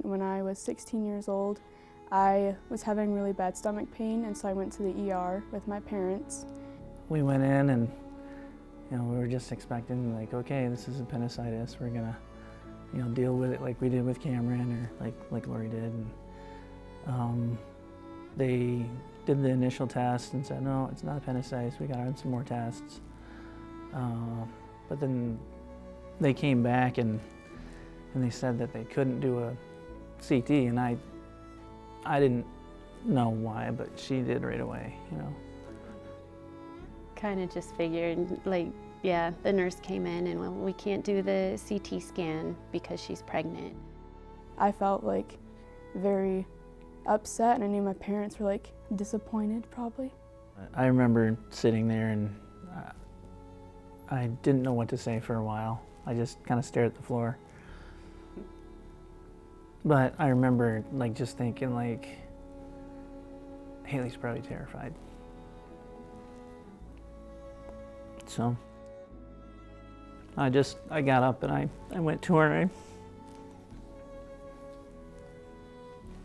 When I was 16 years old, I was having really bad stomach pain, and so I went to the ER with my parents. We went in and, we were just expecting, like, okay, this is appendicitis. We're gonna, deal with it like we did with Cameron or like Lori did. And they did the initial test and said, no, it's not appendicitis. We got to run some more tests. But then they came back and they said that they couldn't do a CT, and I didn't know why, but she did right away, Kind of just figured, the nurse came in and, well, we can't do the CT scan because she's pregnant. I felt very upset, and I knew my parents were disappointed probably. I remember sitting there and I didn't know what to say for a while. I just kind of stared at the floor. But I remember just thinking Haleigh's probably terrified. So I got up and I went to her and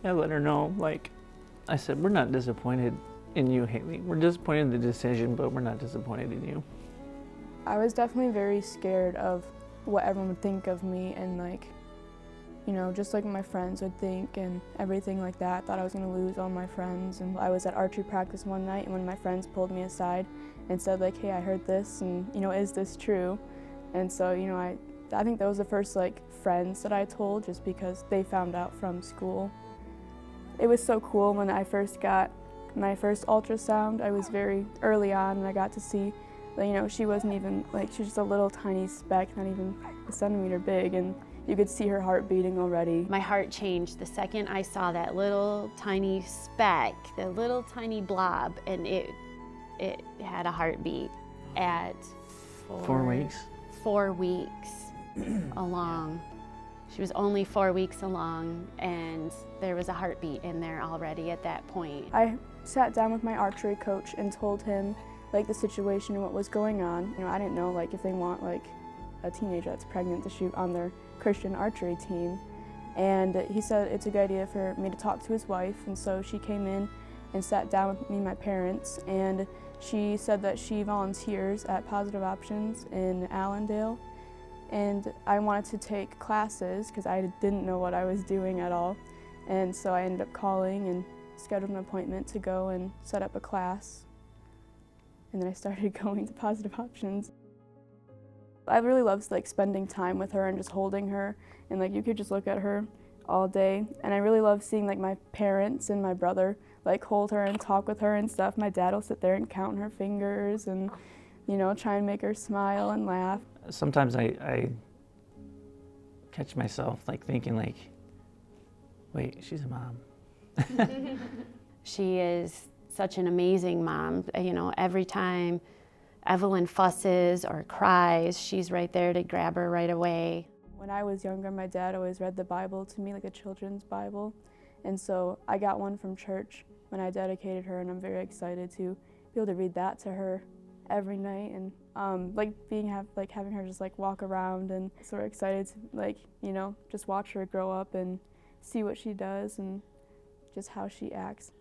I let her know, I said, we're not disappointed in you, Haleigh. We're disappointed in the decision, but we're not disappointed in you. I was definitely very scared of what everyone would think of me, and just like my friends would think and everything like that. I thought I was gonna lose all my friends. And I was at archery practice one night, and one of my friends pulled me aside and said hey, I heard this, and is this true? And so I think that was the first friends that I told, just because they found out from school. It was so cool when I first got my first ultrasound. I was very early on, and I got to see she wasn't even, she was just a little tiny speck, not even a centimeter big, and you could see her heart beating already. My heart changed the second I saw that little tiny speck, the little tiny blob, and it had a heartbeat at 4 weeks? 4 weeks along. She was only 4 weeks along, and there was a heartbeat in there already at that point. I sat down with my archery coach and told him the situation and what was going on. I didn't know if they want a teenager that's pregnant to shoot on their Christian archery team. And he said it's a good idea for me to talk to his wife, and so she came in and sat down with me and my parents, and she said that she volunteers at Positive Options in Allendale, and I wanted to take classes because I didn't know what I was doing at all. And so I ended up calling and scheduled an appointment to go and set up a class. And then I started going to Positive Options. I really loved spending time with her and just holding her, and you could just look at her all day. And I really love seeing my parents and my brother hold her and talk with her and stuff. My dad will sit there and count her fingers and try and make her smile and laugh. Sometimes I catch myself thinking wait, she's a mom. She is such an amazing mom. Every time Evelyn fusses or cries, she's right there to grab her right away. When I was younger, my dad always read the Bible to me, a children's Bible. And so I got one from church when I dedicated her, and I'm very excited to be able to read that to her every night, and having her just walk around, and so we're excited to just watch her grow up and see what she does and just how she acts.